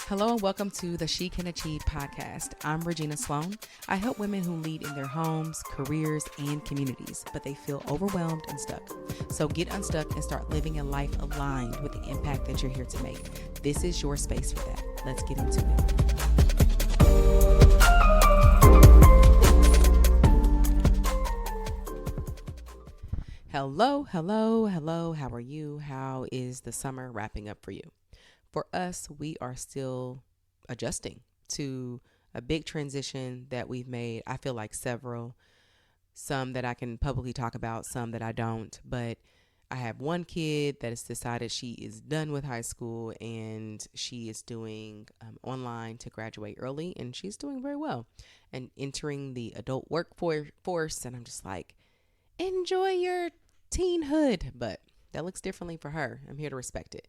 Hello and welcome to the She Can Achieve podcast. I'm Regina Sloan. I help women who lead in their homes, careers, and communities, but they feel overwhelmed and stuck. So get unstuck and start living a life aligned with the impact that you're here to make. This is your space for that. Let's get into it. Hello. How are you? How is the summer wrapping up for you? For us, we are still adjusting to a big transition that we've made. I feel like some that I can publicly talk about, some that I don't. But I have one kid that has decided she is done with high school and she is doing online to graduate early, and she's doing very well and entering the adult workforce. And I'm just like, enjoy your teenhood. But that looks differently for her. I'm here to respect it.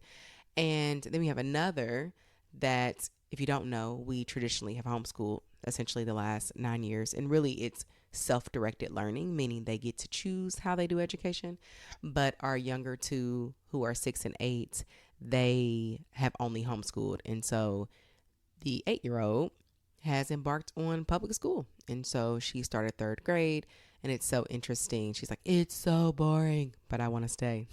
And then we have another that, if you don't know, we traditionally have homeschooled essentially the last 9 years. And really it's self-directed learning, meaning they get to choose how they do education. But our younger two, who are 6 and 8, they have only homeschooled. And so the 8-year-old has embarked on public school. And so she started 3rd grade. And it's so interesting. She's like, it's so boring, but I want to stay.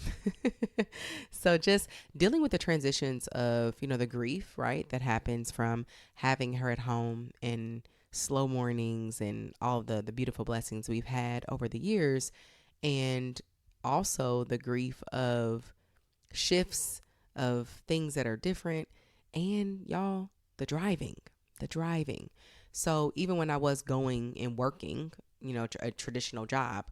So just dealing with the transitions of, the grief, right, that happens from having her at home and slow mornings and all the beautiful blessings we've had over the years. And also the grief of shifts of things that are different. And y'all, the driving. So even when I was going and working, a traditional job,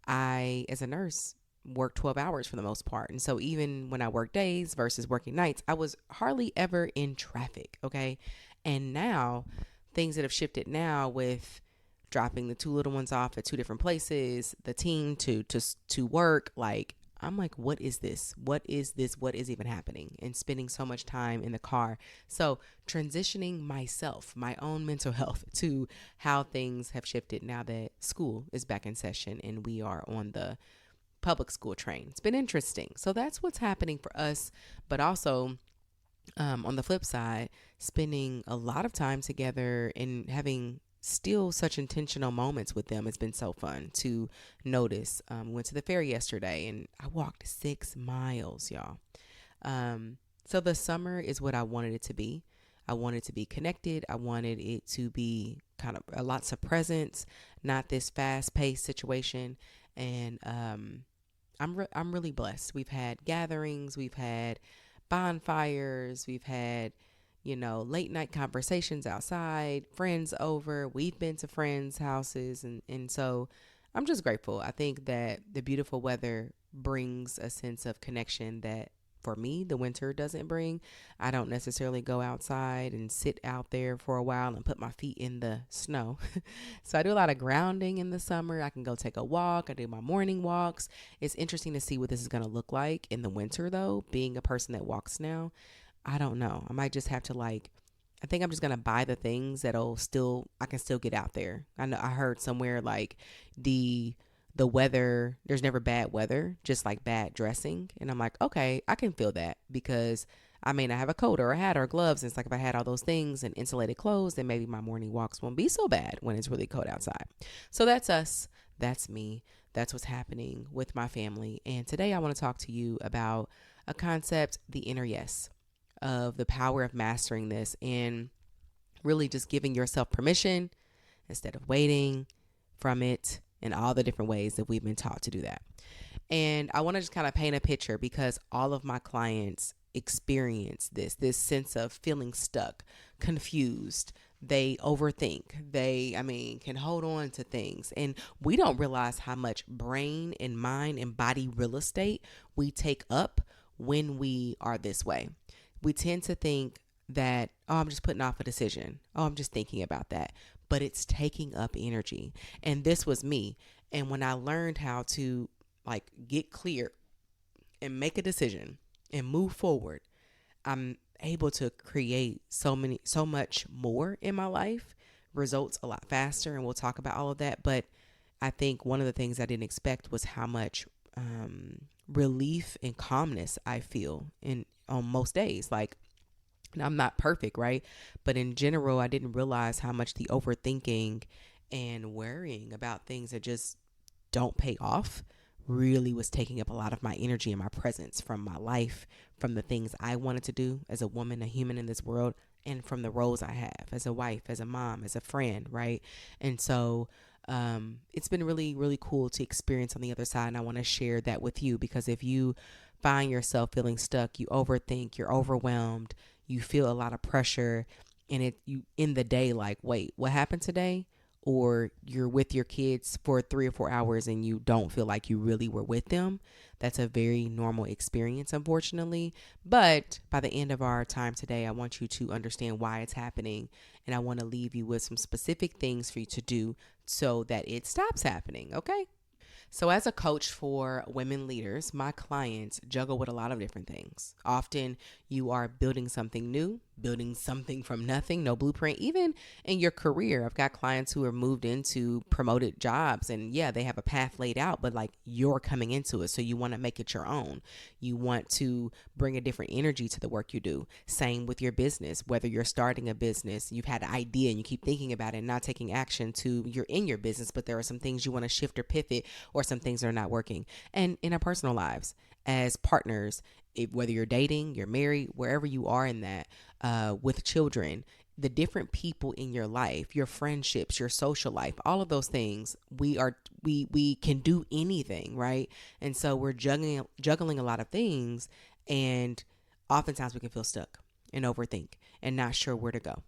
I, as a nurse, worked 12 hours for the most part. And so even when I worked days versus working nights, I was hardly ever in traffic. Okay. And now things that have shifted now with dropping the 2 little ones off at 2 different places, the team to work, like, I'm like, what is this? What is even happening? And spending so much time in the car. So transitioning myself, my own mental health, to how things have shifted now that school is back in session and we are on the public school train. It's been interesting. So that's what's happening for us. But also on the flip side, spending a lot of time together and having still such intentional moments with them. It's been so fun to notice. Went to the fair yesterday and I walked 6 miles, y'all. So the summer is what I wanted it to be. I wanted to be connected. I wanted it to be kind of lots of presence, not this fast-paced situation. And I'm really blessed. We've had gatherings, we've had bonfires, we've had late night conversations outside, friends over. We've been to friends' houses. And so I'm just grateful. I think that the beautiful weather brings a sense of connection that for me, the winter doesn't bring. I don't necessarily go outside and sit out there for a while and put my feet in the snow. So I do a lot of grounding in the summer. I can go take a walk. I do my morning walks. It's interesting to see what this is going to look like in the winter, though, being a person that walks now. I don't know. I might just have to I think I'm just going to buy the things I can still get out there. I know I heard somewhere like the weather, there's never bad weather, just like bad dressing. And I'm like, okay, I can feel that because I may not have a coat or a hat or gloves. And it's like if I had all those things and insulated clothes, then maybe my morning walks won't be so bad when it's really cold outside. So that's us. That's me. That's what's happening with my family. And today I want to talk to you about a concept, the inner yes, of the power of mastering this and really just giving yourself permission instead of waiting from it in all the different ways that we've been taught to do that. And I want to just kind of paint a picture because all of my clients experience this sense of feeling stuck, confused. They overthink. They can hold on to things. And we don't realize how much brain and mind and body real estate we take up when we are this way. We tend to think that, I'm just putting off a decision. I'm just thinking about that. But it's taking up energy. And this was me. And when I learned how to get clear and make a decision and move forward, I'm able to create so much more in my life, results a lot faster. And we'll talk about all of that. But I think one of the things I didn't expect was how much relief and calmness I feel on most days. Like And I'm not perfect, right? But in general, I didn't realize how much the overthinking and worrying about things that just don't pay off really was taking up a lot of my energy and my presence from my life, from the things I wanted to do as a woman, a human in this world, and from the roles I have as a wife, as a mom, as a friend, right? And so it's been really, really cool to experience on the other side. And I want to share that with you because if you find yourself feeling stuck, you overthink, you're overwhelmed, you feel a lot of pressure, and it you in the day like, wait, what happened today? Or you're with your kids for 3 or 4 hours and you don't feel like you really were with them. That's a very normal experience, unfortunately. But by the end of our time today, I want you to understand why it's happening. And I want to leave you with some specific things for you to do so that it stops happening. Okay. So, as a coach for women leaders, my clients juggle with a lot of different things. Often, you are building something new, building something from nothing, no blueprint. Even in your career, I've got clients who are moved into promoted jobs, and yeah, they have a path laid out, but like you're coming into it. So, you want to make it your own. You want to bring a different energy to the work you do. Same with your business, whether you're starting a business, you've had an idea and you keep thinking about it and not taking action to you're in your business, but there are some things you want to shift or pivot or some things that are not working. And in our personal lives, as partners, whether you're dating, you're married, wherever you are in that, with children, the different people in your life, your friendships, your social life, all of those things, we can do anything, right? And so we're juggling a lot of things, and oftentimes we can feel stuck and overthink and not sure where to go.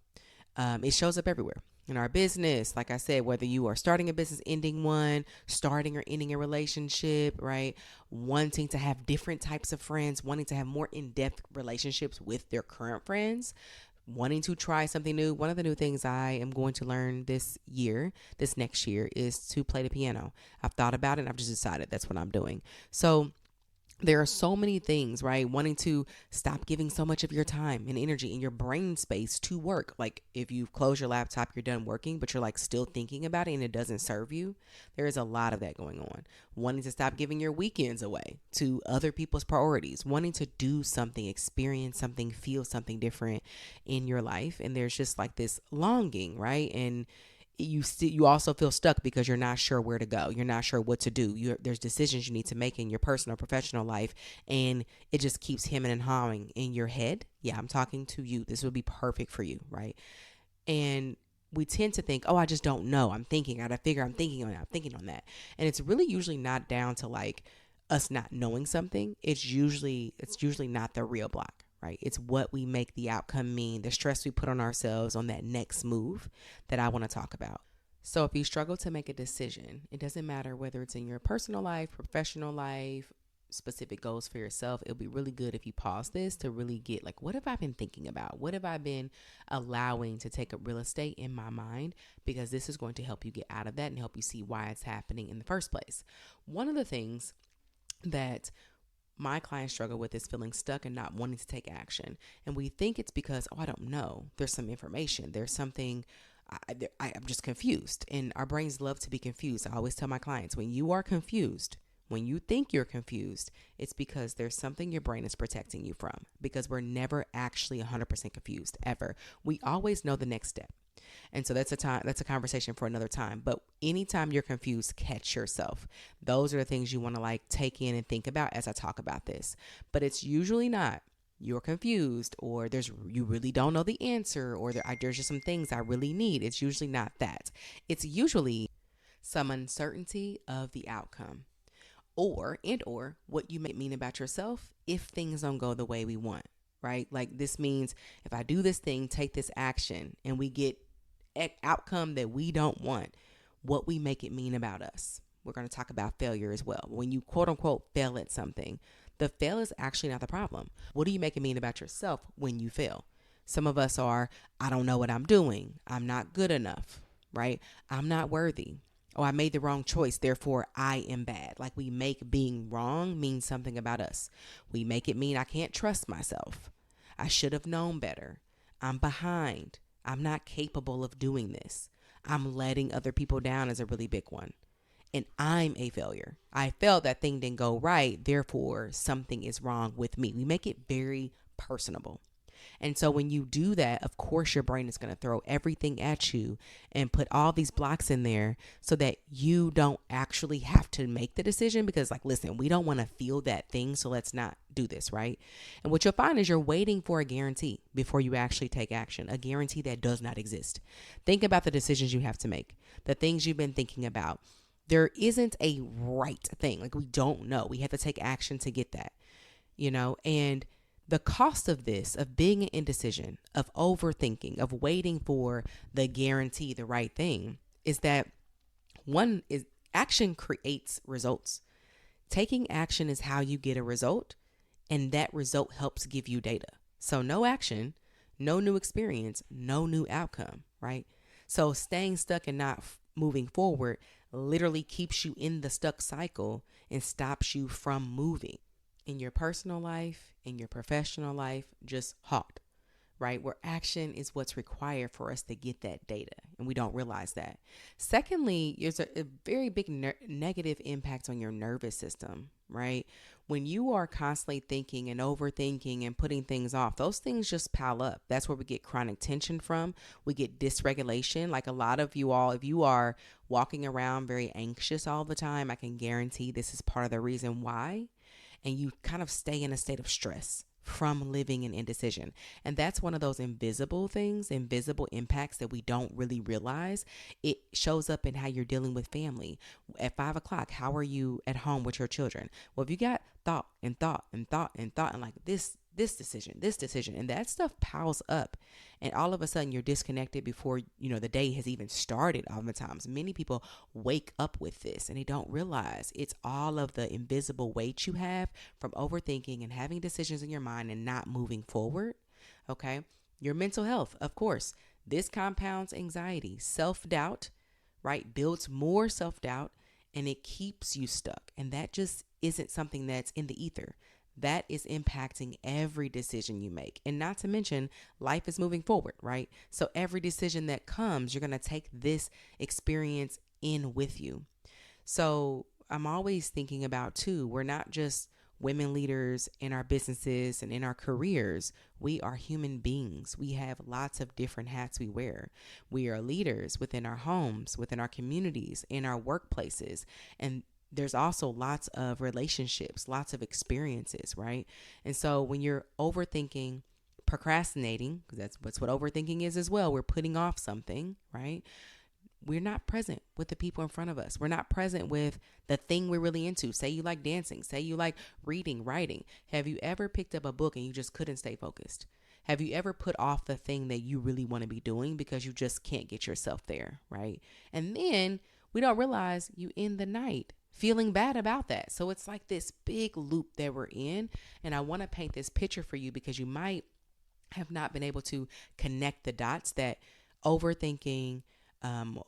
It shows up everywhere in our business. Like I said, whether you are starting a business, ending one, starting or ending a relationship, right? Wanting to have different types of friends, wanting to have more in depth relationships with their current friends, wanting to try something new. One of the new things I am going to learn this next year, is to play the piano. I've thought about it and I've just decided that's what I'm doing. So, there are so many things, right? Wanting to stop giving so much of your time and energy in your brain space to work. Like if you've closed your laptop, you're done working, but you're like still thinking about it and it doesn't serve you. There is a lot of that going on. Wanting to stop giving your weekends away to other people's priorities, wanting to do something, experience something, feel something different in your life. And there's just like this longing, right? And you also feel stuck because you're not sure where to go. You're not sure what to do. There's decisions you need to make in your personal professional life, and it just keeps hemming and hawing in your head. Yeah, I'm talking to you. This would be perfect for you, right? And we tend to think, oh, I just don't know. I'm thinking. I gotta figure. I'm thinking on that. I'm thinking on that. And it's really usually not down to like us not knowing something. It's usually not the real block, right? It's what we make the outcome mean, the stress we put on ourselves on that next move that I want to talk about. So if you struggle to make a decision, it doesn't matter whether it's in your personal life, professional life, specific goals for yourself. It'll be really good if you pause this to really get like, what have I been thinking about? What have I been allowing to take up real estate in my mind? Because this is going to help you get out of that and help you see why it's happening in the first place. One of the things that my clients struggle with is feeling stuck and not wanting to take action. And we think it's because, oh, I don't know. There's some information. There's something. I'm just confused. And our brains love to be confused. I always tell my clients, when you are confused, when you think you're confused, it's because there's something your brain is protecting you from, because we're never actually 100% confused ever. We always know the next step. And so that's a conversation for another time. But anytime you're confused, catch yourself. Those are the things you want to like take in and think about as I talk about this. But it's usually not you're confused or you really don't know the answer or there's just some things I really need. It's usually not that. It's usually some uncertainty of the outcome or what you may mean about yourself if things don't go the way we want, right? Like this means if I do this thing, take this action, and we get outcome that we don't want, what we make it mean about us. We're going to talk about failure as well. When you quote unquote fail at something, the fail is actually not the problem. What do you make it mean about yourself when you fail? Some of us are, I don't know what I'm doing. I'm not good enough, right? I'm not worthy. Oh, I made the wrong choice, therefore I am bad. Like we make being wrong mean something about us. We make it mean I can't trust myself. I should have known better. I'm behind. I'm not capable of doing this. I'm letting other people down is a really big one. And I'm a failure. I felt that thing didn't go right, therefore something is wrong with me. We make it very personable. And so when you do that, of course, your brain is going to throw everything at you and put all these blocks in there so that you don't actually have to make the decision because, like, listen, we don't want to feel that thing. So let's not do this, right? And what you'll find is you're waiting for a guarantee before you actually take action, a guarantee that does not exist. Think about the decisions you have to make, the things you've been thinking about. There isn't a right thing. Like, we don't know. We have to take action to get that, and the cost of this, of being an indecision, of overthinking, of waiting for the guarantee, the right thing, is that one is action creates results. Taking action is how you get a result, and that result helps give you data. So no action, no new experience, no new outcome, right? So staying stuck and not moving forward literally keeps you in the stuck cycle and stops you from moving in your personal life, in your professional life. Just halt, right? Where action is what's required for us to get that data, and we don't realize that. Secondly, there's a very big negative impact on your nervous system, right? When you are constantly thinking and overthinking and putting things off, those things just pile up. That's where we get chronic tension from. We get dysregulation. Like a lot of you all, if you are walking around very anxious all the time, I can guarantee this is part of the reason why. And you kind of stay in a state of stress from living in indecision. And that's one of those invisible things, invisible impacts that we don't really realize. It shows up in how you're dealing with family. At 5 o'clock, how are you at home with your children? Well, if you got thought and thought and thought and thought and like this decision, and that stuff piles up, and all of a sudden you're disconnected before the day has even started. Oftentimes many people wake up with this and they don't realize it's all of the invisible weight you have from overthinking and having decisions in your mind and not moving forward. Okay, your mental health, of course, this compounds anxiety, self-doubt, right? Builds more self-doubt, and it keeps you stuck. And that just isn't something that's in the ether. That is impacting every decision you make. And not to mention, life is moving forward, right? So every decision that comes, you're going to take this experience in with you. So I'm always thinking about, too, we're not just women leaders in our businesses and in our careers. We are human beings. We have lots of different hats we wear. We are leaders within our homes, within our communities, in our workplaces. And there's also lots of relationships, lots of experiences, right? And so when you're overthinking, procrastinating, because that's what overthinking is as well, we're putting off something, right? We're not present with the people in front of us. We're not present with the thing we're really into. Say you like dancing. Say you like reading, writing. Have you ever picked up a book and you just couldn't stay focused? Have you ever put off the thing that you really want to be doing because you just can't get yourself there, right? And then we don't realize you end the night feeling bad about that. So it's like this big loop that we're in. And I want to paint this picture for you because you might have not been able to connect the dots that overthinking,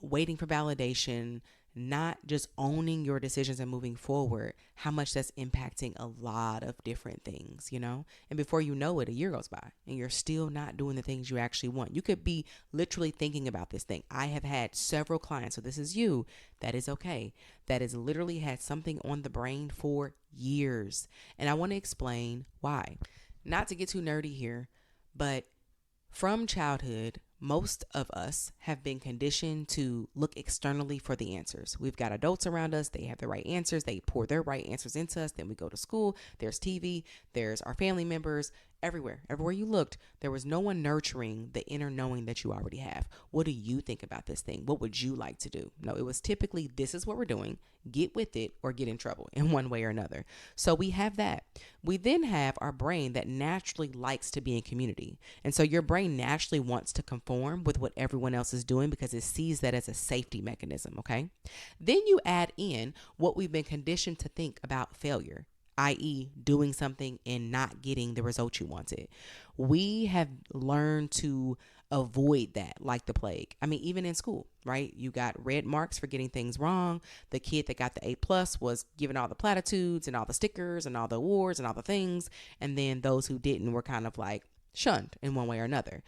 waiting for validation, not just owning your decisions and moving forward, how much that's impacting a lot of different things, And before you know it, a year goes by and you're still not doing the things you actually want. You could be literally thinking about this thing. I have had several clients, so this is you, that is okay, that has literally had something on the brain for years. And I want to explain why. Not to get too nerdy here, but from childhood, most of us have been conditioned to look externally for the answers. We've got adults around us. They have the right answers. They pour their right answers into us. Then we go to school. There's TV. There's our family members. Everywhere you looked, there was no one nurturing the inner knowing that you already have. What do you think about this thing? What would you like to do? No, it was typically, this is what we're doing. Get with it or get in trouble in one way or another. So we have that. We then have our brain that naturally likes to be in community. And so your brain naturally wants to conform with what everyone else is doing because it sees that as a safety mechanism, okay? Then you add in what we've been conditioned to think about failure, i.e. doing something and not getting the result you wanted. We have learned to avoid that like the plague. I mean, even in school, right? You got red marks for getting things wrong. The kid that got the A+ was given all the platitudes and all the stickers and all the awards and all the things. And then those who didn't were kind of like shunned in one way or another.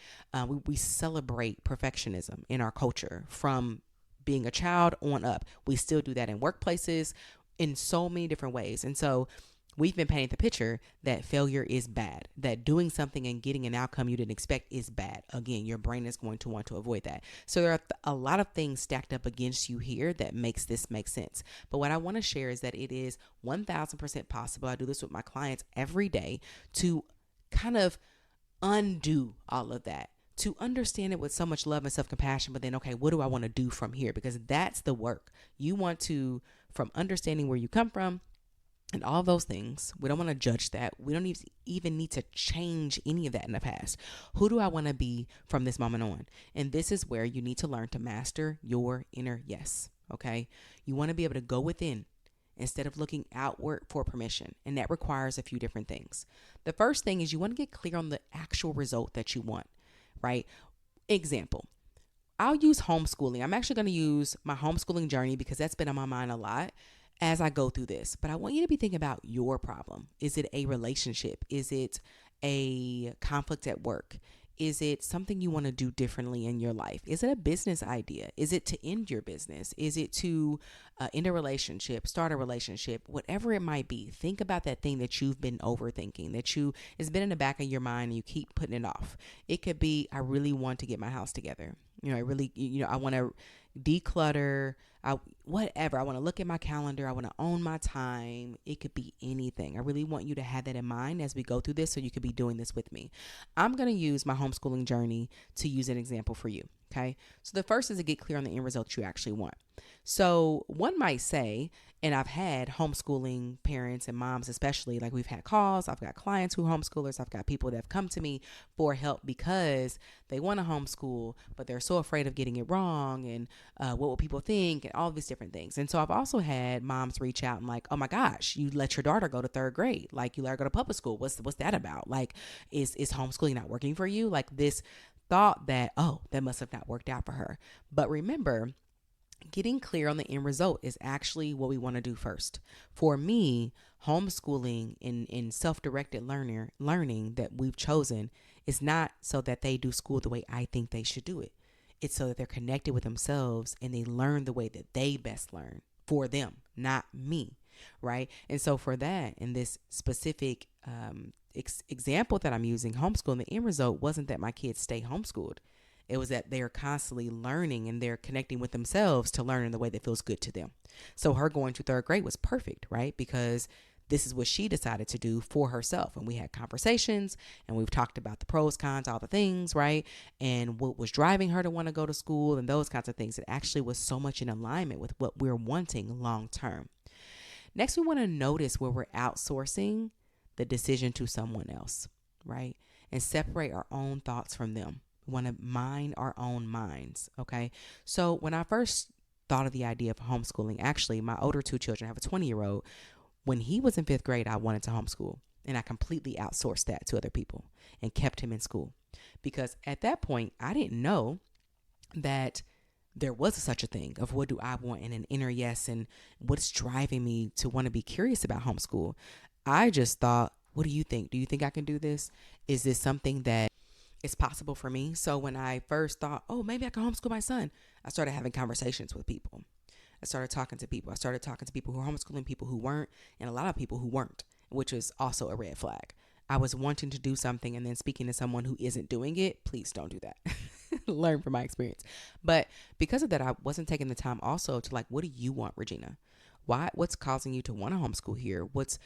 We celebrate perfectionism in our culture from being a child on up. We still do that in workplaces in so many different ways. And so we've been painting the picture that failure is bad, that doing something and getting an outcome you didn't expect is bad. Again, your brain is going to want to avoid that. So there are a lot of things stacked up against you here that makes this make sense. But what I want to share is that it is 1000% possible. I do this with my clients every day to kind of undo all of that, to understand it with so much love and self-compassion. But then, okay, what do I want to do from here? Because that's the work. You want to, from understanding where you come from and all those things, we don't want to judge that. We don't even need to change any of that in the past. Who do I want to be from this moment on? And this is where you need to learn to master your inner yes. Okay. You want to be able to go within instead of looking outward for permission. And that requires a few different things. The first thing is you want to get clear on the actual result that you want, right? Example, I'll use homeschooling. I'm actually going to use my homeschooling journey because that's been on my mind a lot as I go through this. But I want you to be thinking about your problem. Is it a relationship? Is it a conflict at work? Is it something you want to do differently in your life? Is it a business idea? Is it to end your business? Is it to end a relationship, start a relationship, whatever it might be? Think about that thing that you've been overthinking, it's been in the back of your mind and you keep putting it off. It could be, I really want to get my house together. I want to declutter, whatever. I want to look at my calendar. I want to own my time. It could be anything. I really want you to have that in mind as we go through this so you could be doing this with me. I'm going to use my homeschooling journey to use an example for you. Okay. So the first is to get clear on the end result you actually want. So one might say, and I've had homeschooling parents and moms, especially, like we've had calls. I've got clients who are homeschoolers. I've got people that have come to me for help because they want to homeschool, but they're so afraid of getting it wrong. And what will people think and all these different things. And so I've also had moms reach out and like, oh my gosh, you let your daughter go to third grade. Like you let her go to public school. What's that about? Like, is homeschooling not working for you? Like this thought that, oh, that must have not worked out for her. But remember, getting clear on the end result is actually what we want to do first. For me, homeschooling in self-directed learning that we've chosen is not so that they do school the way I think they should do it. It's so that they're connected with themselves and they learn the way that they best learn for them, not me, right? And so for that, in this specific example that I'm using, homeschooling, the end result wasn't that my kids stay homeschooled. It was that they're constantly learning and they're connecting with themselves to learn in the way that feels good to them. So her going to third grade was perfect, right? Because this is what she decided to do for herself. And we had conversations and we've talked about the pros, cons, all the things, right? And what was driving her to want to go to school and those kinds of things. It actually was so much in alignment with what we're wanting long term. Next, we want to notice where we're outsourcing the decision to someone else, right? And separate our own thoughts from them. We want to mind our own minds, okay? So when I first thought of the idea of homeschooling, actually, my older two children, I have a 20-year-old. When he was in 5th grade, I wanted to homeschool, and I completely outsourced that to other people and kept him in school. Because at that point, I didn't know that there was such a thing of what do I want in an inner yes and what's driving me to want to be curious about homeschool. I just thought, what do you think? Do you think I can do this? Is this something that is possible for me? So when I first thought, oh, maybe I can homeschool my son, I started having conversations with people. I started talking to people. I started talking to people who were homeschooling, people who weren't, and a lot of people who weren't, which is also a red flag. I was wanting to do something and then speaking to someone who isn't doing it. Please don't do that. Learn from my experience. But because of that, I wasn't taking the time also to like, what do you want, Regina? What's causing you to want to homeschool here? What's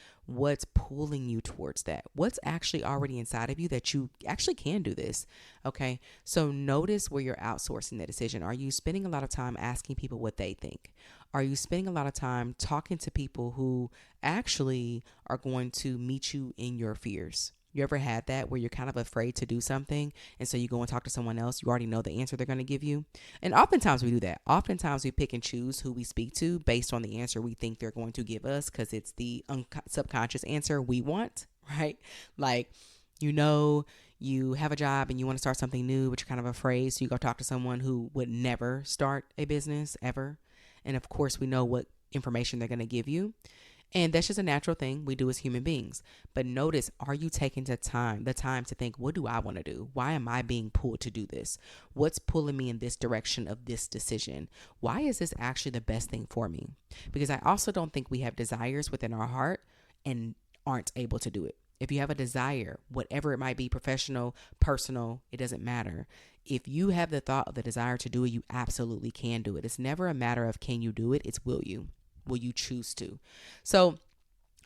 pulling you towards that? What's actually already inside of you that you actually can do this? Okay. So notice where you're outsourcing that decision. Are you spending a lot of time asking people what they think? Are you spending a lot of time talking to people who actually are going to meet you in your fears? You ever had that where you're kind of afraid to do something and so you go and talk to someone else, you already know the answer they're going to give you? And oftentimes we do that. Oftentimes we pick and choose who we speak to based on the answer we think they're going to give us because it's the subconscious answer we want, right? Like, you have a job and you want to start something new, but you're kind of afraid. So you go talk to someone who would never start a business ever. And of course, we know what information they're going to give you. And that's just a natural thing we do as human beings. But notice, are you taking the time to think, what do I want to do? Why am I being pulled to do this? What's pulling me in this direction of this decision? Why is this actually the best thing for me? Because I also don't think we have desires within our heart and aren't able to do it. If you have a desire, whatever it might be, professional, personal, it doesn't matter. If you have the thought of the desire to do it, you absolutely can do it. It's never a matter of can you do it, it's will you? Will you choose to? So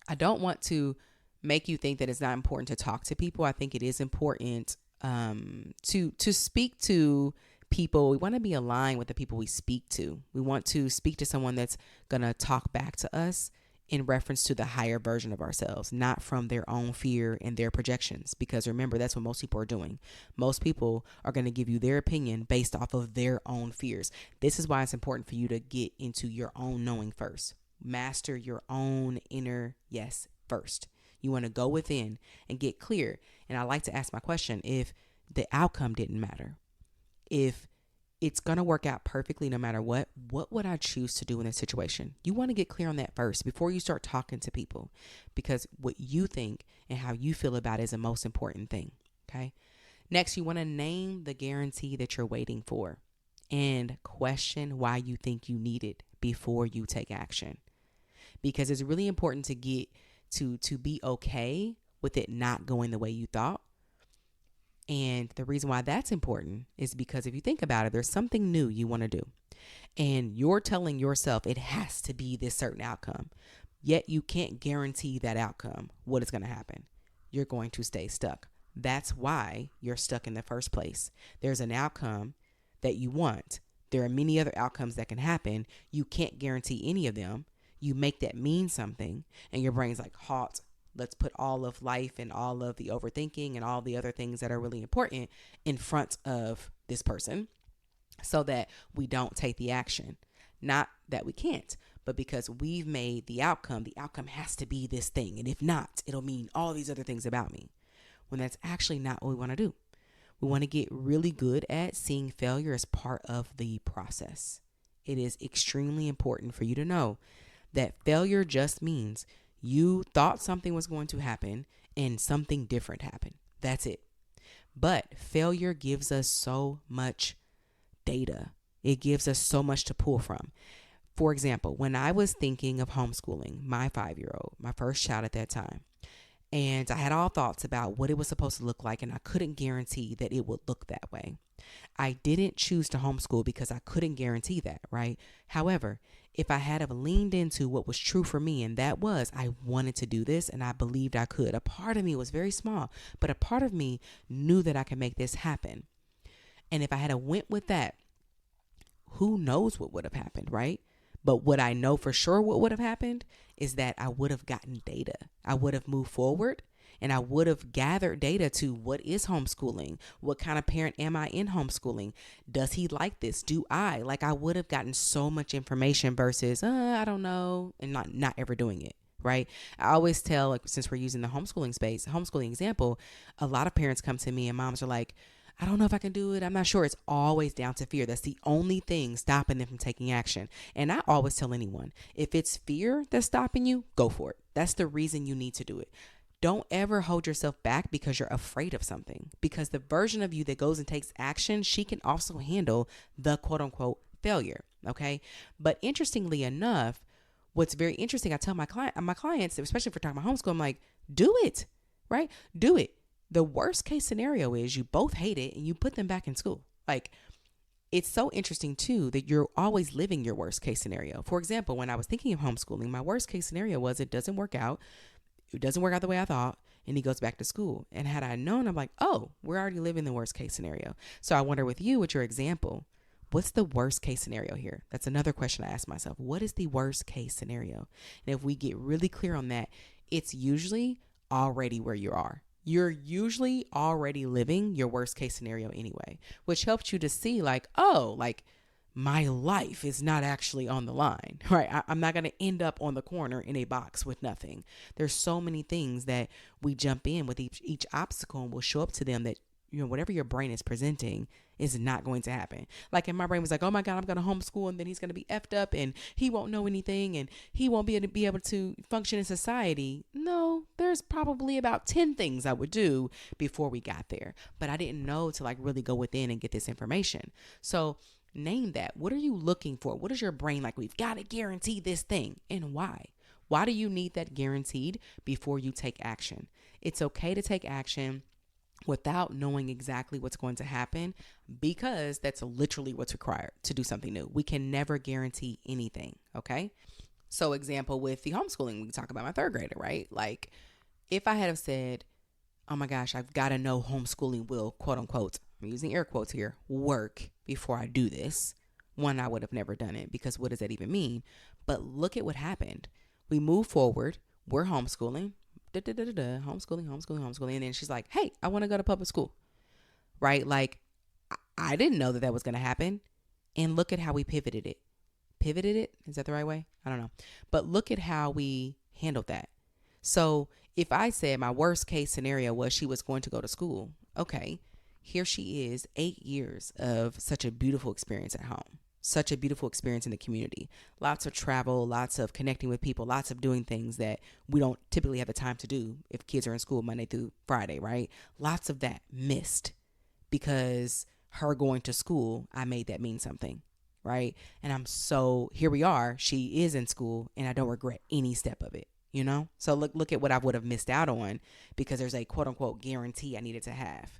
I don't want to make you think that it's not important to talk to people. I think it is important to speak to people. We want to be aligned with the people we speak to. We want to speak to someone that's going to talk back to us in reference to the higher version of ourselves, not from their own fear and their projections. Because remember, that's what most people are doing. Most people are going to give you their opinion based off of their own fears. This is why it's important for you to get into your own knowing first. Master your own inner yes first. You want to go within and get clear. And I like to ask my question, if the outcome didn't matter, if it's going to work out perfectly no matter what would I choose to do in this situation? You want to get clear on that first before you start talking to people, because what you think and how you feel about it is the most important thing. Okay. Next, you want to name the guarantee that you're waiting for and question why you think you need it before you take action. Because it's really important to get to be okay with it not going the way you thought. And the reason why that's important is because if you think about it, there's something new you want to do. And you're telling yourself it has to be this certain outcome. Yet you can't guarantee that outcome, what is going to happen. You're going to stay stuck. That's why you're stuck in the first place. There's an outcome that you want. There are many other outcomes that can happen. You can't guarantee any of them. You make that mean something, and your brain's like, halt. Let's put all of life and all of the overthinking and all the other things that are really important in front of this person so that we don't take the action. Not that we can't, but because we've made the outcome has to be this thing. And if not, it'll mean all these other things about me, when that's actually not what we want to do. We want to get really good at seeing failure as part of the process. It is extremely important for you to know that failure just means you thought something was going to happen and something different happened. That's it. But failure gives us so much data. It gives us so much to pull from. For example, when I was thinking of homeschooling my 5-year-old, my first child at that time, and I had all thoughts about what it was supposed to look like, and I couldn't guarantee that it would look that way. I didn't choose to homeschool because I couldn't guarantee that, right? However, if I had have leaned into what was true for me, and that was I wanted to do this and I believed I could. A part of me was very small, but a part of me knew that I could make this happen. And if I had went with that, who knows what would have happened, right? But what I know for sure what would have happened is that I would have gotten data. I would have moved forward, and I would have gathered data to what is homeschooling? What kind of parent am I in homeschooling? Does he like this? Do I? Like, I would have gotten so much information versus, I don't know, and not ever doing it, right? I always tell, like, since we're using the homeschooling example, a lot of parents come to me and moms are like, I don't know if I can do it. I'm not sure. It's always down to fear. That's the only thing stopping them from taking action. And I always tell anyone, if it's fear that's stopping you, go for it. That's the reason you need to do it. Don't ever hold yourself back because you're afraid of something, because the version of you that goes and takes action, she can also handle the quote unquote failure. Okay. But interestingly enough, what's very interesting, I tell my clients, especially if we're talking about homeschool, I'm like, do it, right? Do it. The worst case scenario is you both hate it and you put them back in school. Like, it's so interesting too that you're always living your worst case scenario. For example, when I was thinking of homeschooling, my worst case scenario was it doesn't work out. It doesn't work out the way I thought, and he goes back to school. And had I known, I'm like, oh, we're already living the worst case scenario. So I wonder with you, with your example, what's the worst case scenario here? That's another question I ask myself. What is the worst case scenario? And if we get really clear on that, it's usually already where you are. You're usually already living your worst case scenario anyway, which helps you to see like, oh, like my life is not actually on the line, right? I'm not going to end up on the corner in a box with nothing. There's so many things that we jump in with each obstacle, and we'll show up to them that, you know, whatever your brain is presenting is not going to happen. Like, and my brain was like, oh my God, I'm going to homeschool, and then he's going to be effed up and he won't know anything and he won't be able to function in society. No, there's probably about 10 things I would do before we got there, but I didn't know to like really go within and get this information. So name that. What are you looking for? What is your brain like? We've got to guarantee this thing. And why? Why do you need that guaranteed before you take action? It's okay to take action without knowing exactly what's going to happen, because that's literally what's required to do something new. We can never guarantee anything, okay? So example with the homeschooling, we talk about my third grader, right? Like if I had have said, oh my gosh, I've got to know homeschooling will, quote unquote, I'm using air quotes here, work before I do this. One, I would have never done it, because what does that even mean? But look at what happened. We move forward. We're homeschooling, homeschooling. And then she's like, hey, I want to go to public school, right? Like I didn't know that that was going to happen. And look at how we pivoted it. Pivoted it? Is that the right way? I don't know. But look at how we handled that. So if I said my worst case scenario was she was going to go to school, okay, here she is, 8 years of such a beautiful experience at home, such a beautiful experience in the community, lots of travel, lots of connecting with people, lots of doing things that we don't typically have the time to do if kids are in school Monday through Friday, right? Lots of that missed because her going to school, I made that mean something, right? And here we are, she is in school and I don't regret any step of it. So look at what I would have missed out on because there's a quote unquote guarantee I needed to have.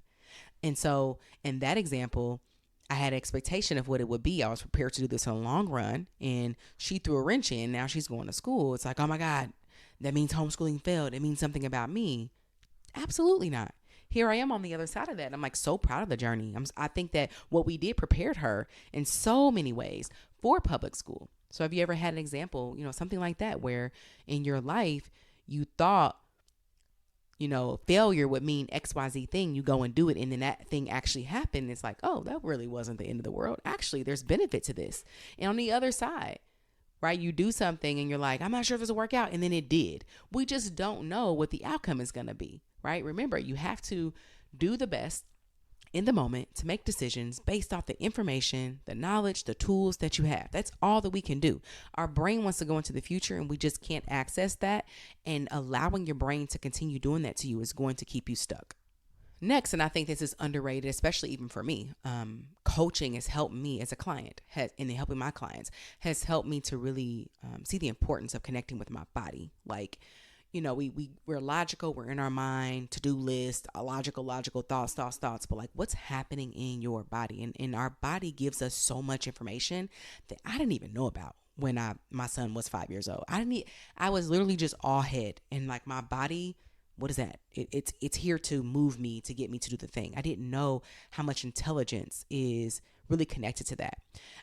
And so in that example, I had an expectation of what it would be. I was prepared to do this in the long run, and she threw a wrench in. Now she's going to school. It's like, oh my God, that means homeschooling failed. It means something about me. Absolutely not. Here I am on the other side of that. And I'm like so proud of the journey. I think that what we did prepared her in so many ways for public school. So have you ever had an example, something like that, where in your life you thought, failure would mean XYZ thing, you go and do it, and then that thing actually happened. It's like, oh, that really wasn't the end of the world. Actually, there's benefit to this. And on the other side, right, you do something and you're like, I'm not sure if this will work out, and then it did. We just don't know what the outcome is going to be, right? Remember, you have to do the best in the moment to make decisions based off the information, the knowledge, the tools that you have. That's all that we can do. Our brain wants to go into the future and we just can't access that. And allowing your brain to continue doing that to you is going to keep you stuck. Next, and I think this is underrated, especially even for me, coaching has helped me as a client, and helping my clients has helped me to really see the importance of connecting with my body. Like, we're logical, we're in our mind, to-do list, logical thoughts. But like, what's happening in your body? And our body gives us so much information that I didn't even know about when my son was 5 years old. I was literally just all head, and like my body, what is that? It's here to move me, to get me to do the thing. I didn't know how much intelligence is really connected to that.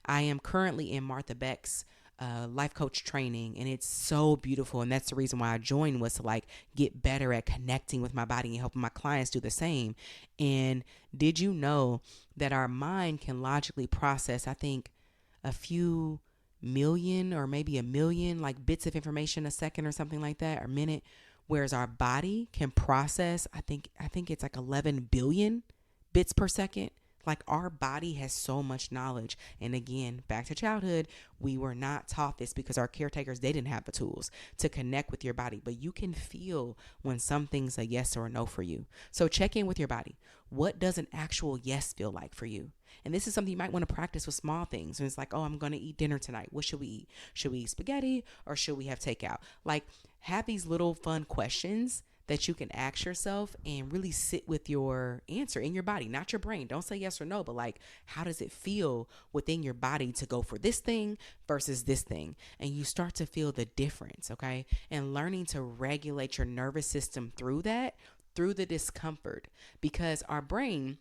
I am currently in Martha Beck's life coach training, and it's so beautiful. And that's the reason why I joined, was to like get better at connecting with my body and helping my clients do the same. And did you know that our mind can logically process, I think, a few million or maybe a million like bits of information a second or something like that, or minute, whereas our body can process, I think it's like 11 billion bits per second. Like, our body has so much knowledge. And again, back to childhood, we were not taught this because our caretakers, they didn't have the tools to connect with your body. But you can feel when something's a yes or a no for you. So check in with your body. What does an actual yes feel like for you? And this is something you might want to practice with small things. And it's like, oh, I'm going to eat dinner tonight. What should we eat? Should we eat spaghetti or should we have takeout? Like, have these little fun questions that you can ask yourself and really sit with your answer in your body, not your brain. Don't say yes or no, but like, how does it feel within your body to go for this thing versus this thing? And you start to feel the difference, okay? And learning to regulate your nervous system through that, through the discomfort, because our brain,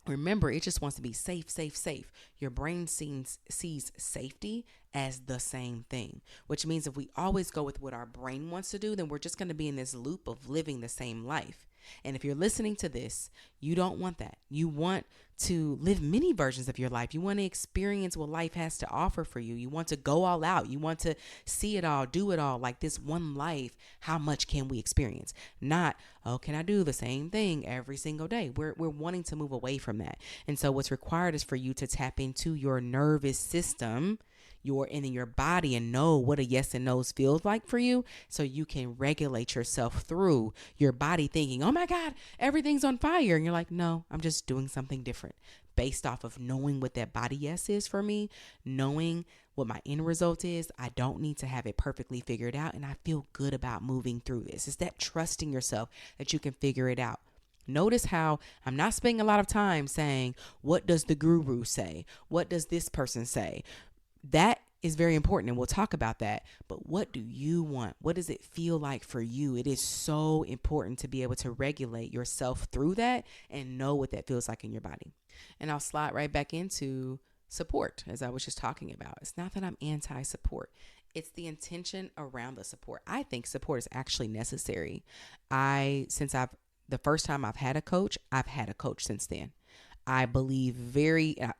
remember, it just wants to be safe, safe, safe. Your brain sees safety as the same thing, which means if we always go with what our brain wants to do, then we're just going to be in this loop of living the same life. And if you're listening to this, you don't want that. You want to live many versions of your life. You want to experience what life has to offer for you. You want to go all out. You want to see it all, do it all. Like, this one life, how much can we experience? Not, oh, can I do the same thing every single day? We're wanting to move away from that. And so what's required is for you to tap into your nervous system, and in your body, and know what a yes and no's feels like for you, so you can regulate yourself through your body thinking, oh my God, everything's on fire. And you're like, no, I'm just doing something different, based off of knowing what that body yes is for me, knowing what my end result is. I don't need to have it perfectly figured out, and I feel good about moving through this. It's that trusting yourself that you can figure it out. Notice how I'm not spending a lot of time saying, what does the guru say? What does this person say? That is very important, and we'll talk about that. But what do you want? What does it feel like for you? It is so important to be able to regulate yourself through that and know what that feels like in your body. And I'll slide right back into support, as I was just talking about. It's not that I'm anti-support. It's the intention around the support. I think support is actually necessary. The first time I've had a coach since then. I believe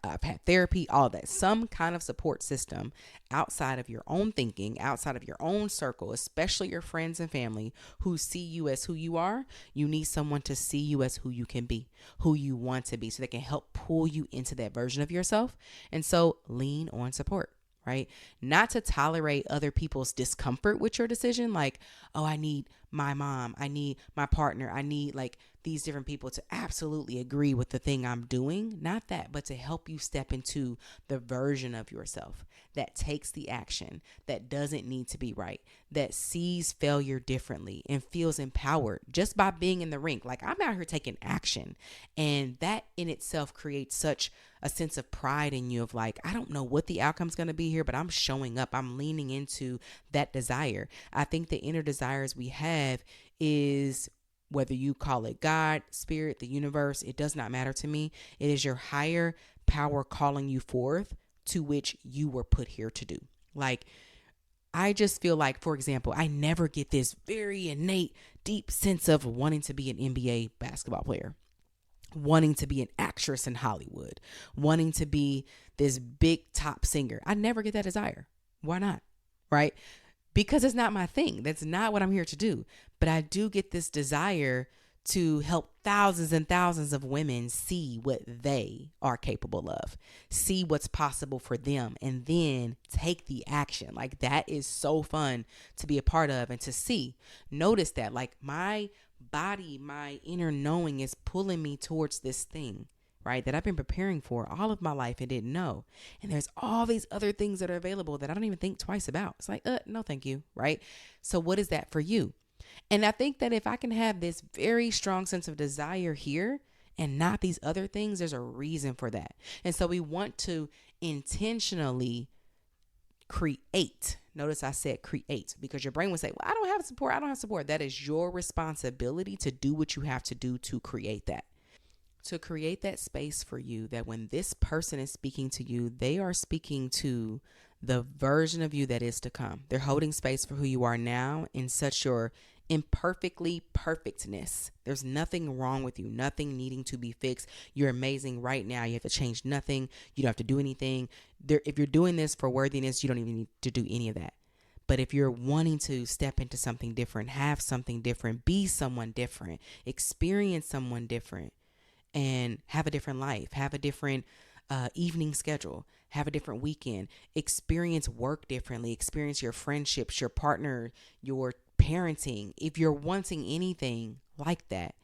I've had therapy, all that, some kind of support system outside of your own thinking, outside of your own circle, especially your friends and family who see you as who you are. You need someone to see you as who you can be, who you want to be, so they can help pull you into that version of yourself. And so lean on support. Right? Not to tolerate other people's discomfort with your decision. Like, oh, I need my mom. I need my partner. I need like these different people to absolutely agree with the thing I'm doing. Not that, but to help you step into the version of yourself that takes the action, that doesn't need to be right, that sees failure differently and feels empowered just by being in the ring. Like, I'm out here taking action. And that in itself creates such a sense of pride in you of like, I don't know what the outcome's going to be here, but I'm showing up. I'm leaning into that desire. I think the inner desires we have is, whether you call it God, spirit, the universe, it does not matter to me. It is your higher power calling you forth to which you were put here to do. Like, I just feel like, for example, I never get this very innate, deep sense of wanting to be an NBA basketball player, wanting to be an actress in Hollywood, wanting to be this big top singer. I never get that desire. Why not? Right? Because it's not my thing. That's not what I'm here to do. But I do get this desire to help thousands and thousands of women see what they are capable of, see what's possible for them, and then take the action. Like, that is so fun to be a part of and to see. Notice that, like, my body, my inner knowing is pulling me towards this thing, right, that I've been preparing for all of my life and didn't know. And there's all these other things that are available that I don't even think twice about. It's like, no, thank you, right? So what is that for you? And I think that if I can have this very strong sense of desire here and not these other things, there's a reason for that. And so we want to intentionally create. Notice I said create, because your brain would say, well, I don't have support. I don't have support. That is your responsibility to do what you have to do to create that. To create that space for you, that when this person is speaking to you, they are speaking to the version of you that is to come. They're holding space for who you are now in such your imperfectly perfectness. There's nothing wrong with you, nothing needing to be fixed. You're amazing right now. You have to change nothing. You don't have to do anything. If you're doing this for worthiness, you don't even need to do any of that. But if you're wanting to step into something different, have something different, be someone different, experience someone different, and have a different life, have a different evening schedule, have a different weekend, experience work differently, experience your friendships, your partner, your parenting. If you're wanting anything like that,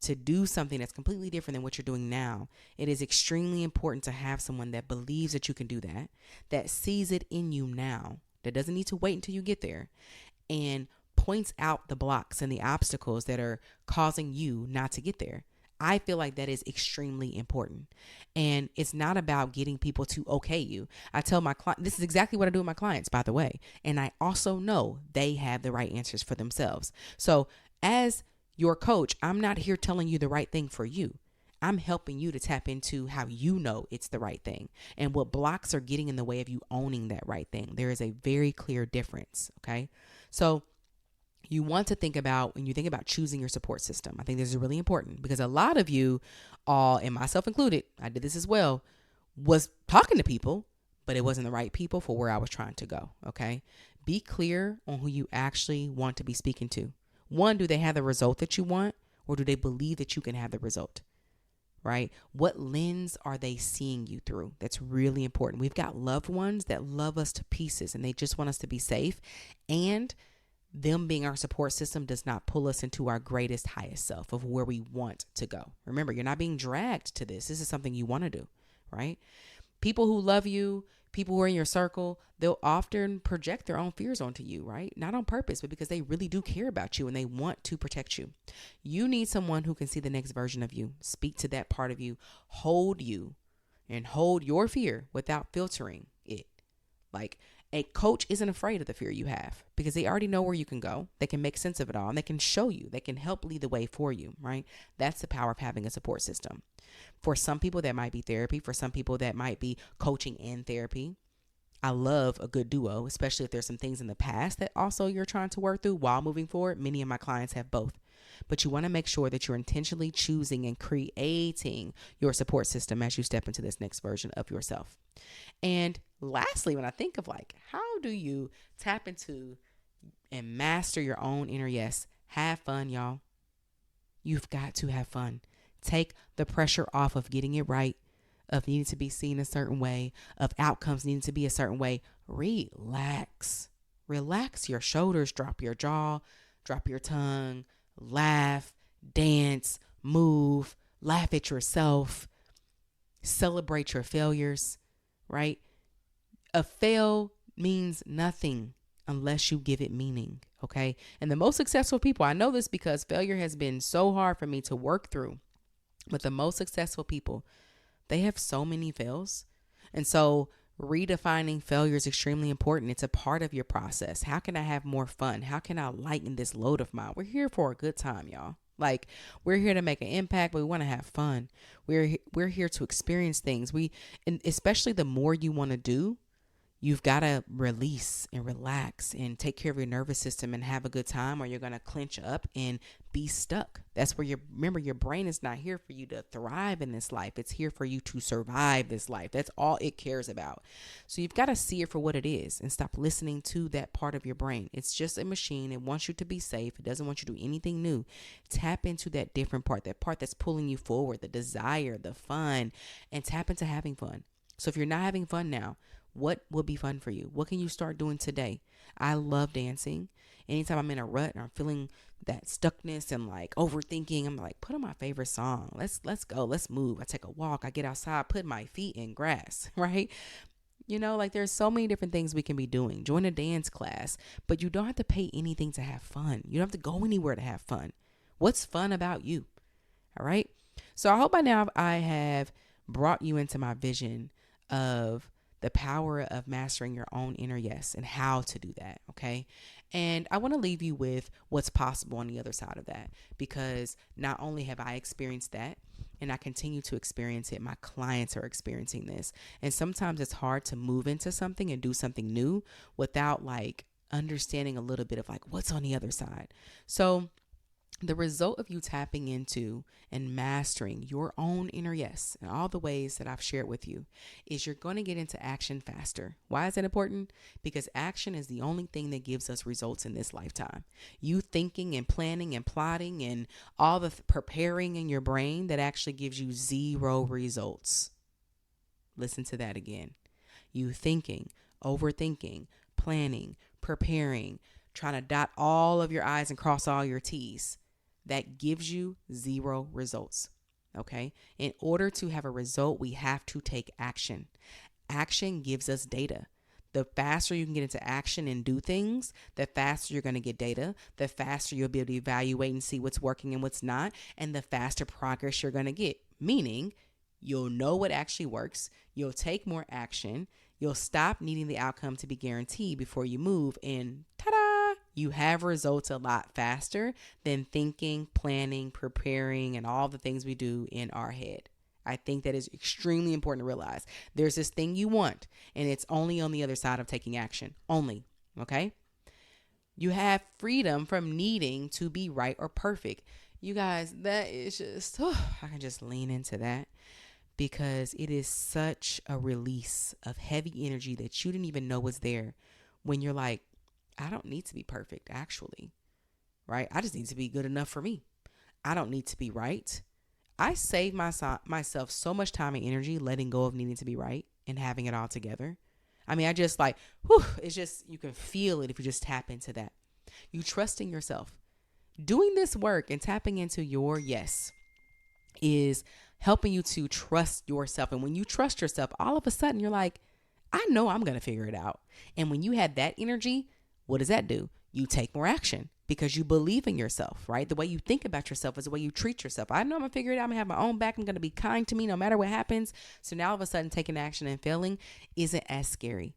to do something that's completely different than what you're doing now, it is extremely important to have someone that believes that you can do that, that sees it in you now, that doesn't need to wait until you get there, and points out the blocks and the obstacles that are causing you not to get there. I feel like that is extremely important. And it's not about getting people to okay you. I tell my client, this is exactly what I do with my clients, by the way. And I also know they have the right answers for themselves. So as your coach, I'm not here telling you the right thing for you. I'm helping you to tap into how you know it's the right thing and what blocks are getting in the way of you owning that right thing. There is a very clear difference. Okay. So you want to think about, when you think about choosing your support system, I think this is really important, because a lot of you all, and myself included, I did this as well, was talking to people, but it wasn't the right people for where I was trying to go. Okay. Be clear on who you actually want to be speaking to. One, do they have the result that you want, or do they believe that you can have the result? Right? What lens are they seeing you through? That's really important. We've got loved ones that love us to pieces and they just want us to be safe, and them being our support system does not pull us into our greatest, highest self of where we want to go. Remember, you're not being dragged to this. This is something you want to do, right? People who love you, People who are in your circle, they'll often project their own fears onto you, right? Not on purpose, but because they really do care about you and they want to protect you. You need someone who can see the next version of you, speak to that part of you, and hold your fear without filtering it. Like, a coach isn't afraid of the fear you have because they already know where you can go. They can make sense of it all and they can show you, they can help lead the way for you, right? That's the power of having a support system. For some people, that might be therapy. For some people, that might be coaching and therapy. I love a good duo, especially if there's some things in the past that also you're trying to work through while moving forward. Many of my clients have both. But you want to make sure that you're intentionally choosing and creating your support system as you step into this next version of yourself. And lastly, when I think of like, how do you tap into and master your own inner yes? Have fun, y'all. You've got to have fun. Take the pressure off of getting it right, of needing to be seen a certain way, of outcomes needing to be a certain way. Relax. Relax your shoulders, drop your jaw, drop your tongue, laugh, dance, move, laugh at yourself, celebrate your failures, right? A fail means nothing unless you give it meaning, okay? And the most successful people, I know this because failure has been so hard for me to work through, but the most successful people, they have so many fails. And so redefining failure is extremely important. It's a part of your process. How can I have more fun? How can I lighten this load of mine? We're here for a good time, y'all. Like, we're here to make an impact, but we want to have fun. We're here to experience things. And especially the more you want to do, you've got to release and relax and take care of your nervous system and have a good time, or you're going to clench up and be stuck. That's where remember, your brain is not here for you to thrive in this life. It's here for you to survive this life. That's all it cares about. So you've got to see it for what it is and stop listening to that part of your brain. It's just a machine. It wants you to be safe. It doesn't want you to do anything new. Tap into that different part, that part that's pulling you forward, the desire, the fun, and tap into having fun. So if you're not having fun now, what will be fun for you? What can you start doing today? I love dancing. Anytime I'm in a rut and I'm feeling that stuckness and like overthinking, I'm like, put on my favorite song. Let's go. Let's move. I take a walk. I get outside, put my feet in grass, right? Like there's so many different things we can be doing. Join a dance class, but you don't have to pay anything to have fun. You don't have to go anywhere to have fun. What's fun about you? All right. So I hope by now I have brought you into my vision of the power of mastering your own inner yes and how to do that. Okay. And I want to leave you with what's possible on the other side of that, because not only have I experienced that and I continue to experience it, my clients are experiencing this. And sometimes it's hard to move into something and do something new without like understanding a little bit of like what's on the other side. So the result of you tapping into and mastering your own inner yes and all the ways that I've shared with you is you're going to get into action faster. Why is that important? Because action is the only thing that gives us results in this lifetime. You thinking and planning and plotting and all the preparing in your brain, that actually gives you zero results. Listen to that again. You thinking, overthinking, planning, preparing, trying to dot all of your I's and cross all your T's. That gives you zero results. Okay. In order to have a result, we have to take action. Action gives us data. The faster you can get into action and do things, the faster you're going to get data, the faster you'll be able to evaluate and see what's working and what's not, and the faster progress you're going to get. Meaning, you'll know what actually works. You'll take more action. You'll stop needing the outcome to be guaranteed before you move, and ta-da! You have results a lot faster than thinking, planning, preparing, and all the things we do in our head. I think that is extremely important to realize. There's this thing you want, and it's only on the other side of taking action. Only. Okay? You have freedom from needing to be right or perfect. You guys, that is just, I can just lean into that, because it is such a release of heavy energy that you didn't even know was there when you're like, I don't need to be perfect, actually, right? I just need to be good enough for me. I don't need to be right. I save myself so much time and energy letting go of needing to be right and having it all together. I mean, I just like, it's just, you can feel it if you just tap into that. You trust in yourself. Doing this work and tapping into your yes is helping you to trust yourself. And when you trust yourself, all of a sudden you're like, I know I'm going to figure it out. And when you have that energy, what does that do? You take more action because you believe in yourself, right? The way you think about yourself is the way you treat yourself. I know I'm going to figure it out. I'm going to have my own back. I'm going to be kind to me no matter what happens. So now all of a sudden taking action and failing isn't as scary.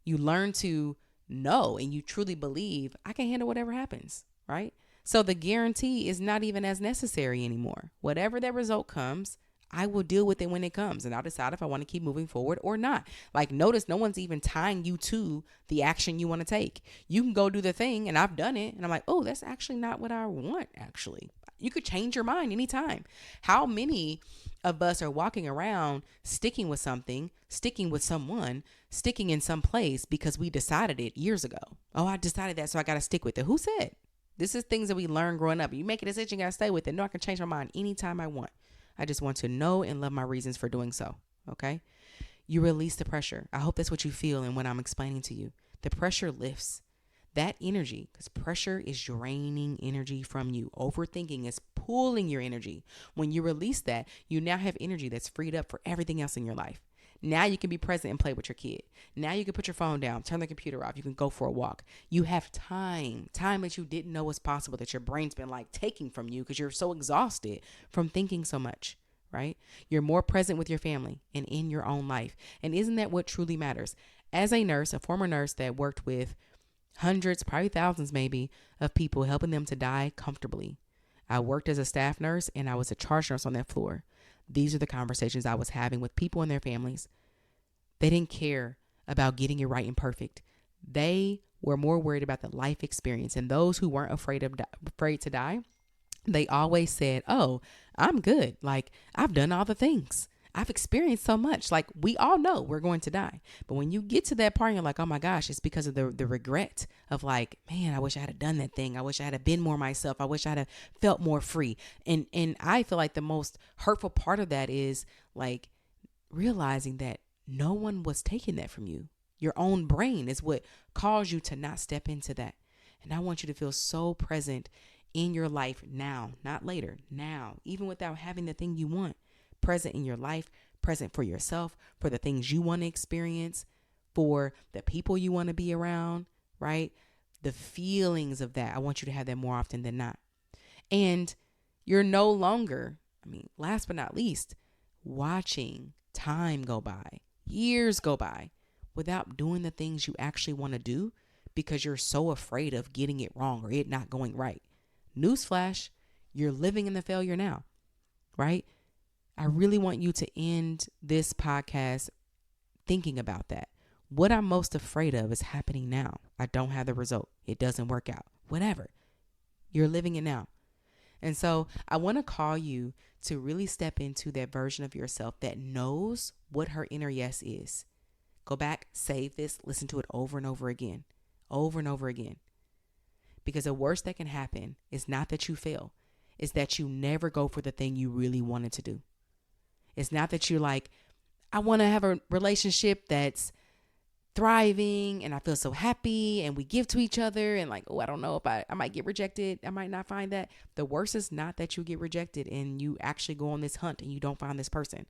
You learn to know and you truly believe I can handle whatever happens, right? So the guarantee is not even as necessary anymore. Whatever that result comes, I will deal with it when it comes, and I'll decide if I want to keep moving forward or not. Like, notice no one's even tying you to the action you want to take. You can go do the thing, and I've done it, and I'm like, oh, that's actually not what I want, actually. You could change your mind anytime. How many of us are walking around sticking with something, sticking with someone, sticking in some place because we decided it years ago? Oh, I decided that, so I got to stick with it. Who said? This is things that we learn growing up. You make a decision, you got to stay with it. No, I can change my mind anytime I want. I just want to know and love my reasons for doing so. Okay. You release the pressure. I hope that's what you feel. And what I'm explaining to you, the pressure lifts that energy, because pressure is draining energy from you. Overthinking is pulling your energy. When you release that, you now have energy that's freed up for everything else in your life. Now you can be present and play with your kid. Now you can put your phone down, turn the computer off. You can go for a walk. You have time that you didn't know was possible, that your brain's been like taking from you because you're so exhausted from thinking so much, right? You're more present with your family and in your own life. And isn't that what truly matters? As a nurse, a former nurse that worked with hundreds, probably thousands maybe, of people, helping them to die comfortably. I worked as a staff nurse and I was a charge nurse on that floor. These are the conversations I was having with people and their families. They didn't care about getting it right and perfect. They were more worried about the life experience. And those who weren't afraid to die, they always said, oh, I'm good. Like, I've done all the things. I've experienced so much. Like, we all know we're going to die. But when you get to that part, you're like, oh my gosh, it's because of the regret of like, man, I wish I had done that thing. I wish I had been more myself. I wish I had felt more free. And I feel like the most hurtful part of that is like realizing that no one was taking that from you. Your own brain is what caused you to not step into that. And I want you to feel so present in your life now, not later, now, even without having the thing you want. Present in your life, present for yourself, for the things you want to experience, for the people you want to be around, right? The feelings of that. I want you to have that more often than not. And you're no longer, last but not least, watching time go by, years go by without doing the things you actually want to do because you're so afraid of getting it wrong or it not going right. Newsflash, you're living in the failure now, right? I really want you to end this podcast thinking about that. What I'm most afraid of is happening now. I don't have the result. It doesn't work out. Whatever. You're living it now. And so I want to call you to really step into that version of yourself that knows what her inner yes is. Go back, save this, listen to it over and over again. Over and over again. Because the worst that can happen is not that you fail. It's that you never go for the thing you really wanted to do. It's not that you're like, I want to have a relationship that's thriving and I feel so happy and we give to each other and like, oh, I don't know if I might get rejected. I might not find that. The worst is not that you get rejected and you actually go on this hunt and you don't find this person.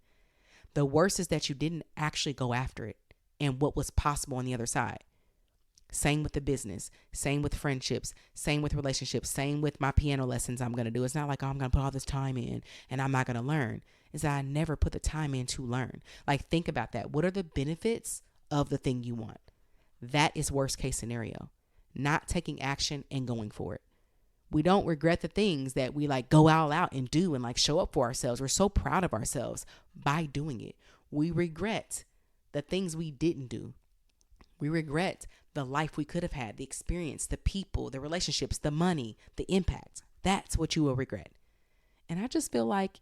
The worst is that you didn't actually go after it and what was possible on the other side. Same with the business, same with friendships, same with relationships, same with my piano lessons I'm going to do. It's not like, oh, I'm going to put all this time in and I'm not going to learn. Is that I never put the time in to learn. Like, think about that. What are the benefits of the thing you want? That is worst case scenario. Not taking action and going for it. We don't regret the things that we like go all out and do and like show up for ourselves. We're so proud of ourselves by doing it. We regret the things we didn't do. We regret the life we could have had, the experience, the people, the relationships, the money, the impact. That's what you will regret. And I just feel like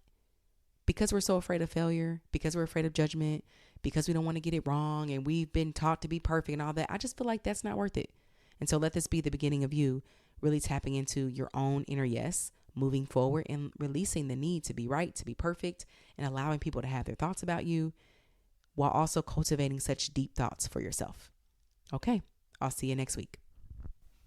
because we're so afraid of failure, because we're afraid of judgment, because we don't want to get it wrong and we've been taught to be perfect and all that, I just feel like that's not worth it. And so let this be the beginning of you really tapping into your own inner yes, moving forward and releasing the need to be right, to be perfect, and allowing people to have their thoughts about you while also cultivating such deep thoughts for yourself. Okay, I'll see you next week.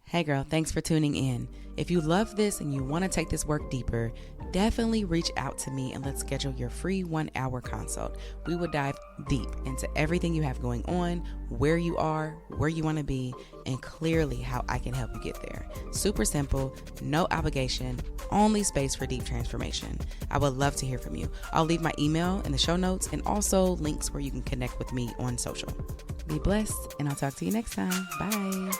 Hey girl, thanks for tuning in. If you love this and you want to take this work deeper, definitely reach out to me and let's schedule your free 1-hour consult. We will dive deep into everything you have going on, where you are, where you want to be, and clearly how I can help you get there. Super simple, no obligation, only space for deep transformation. I would love to hear from you. I'll leave my email in the show notes and also links where you can connect with me on social. Be blessed, and I'll talk to you next time. Bye.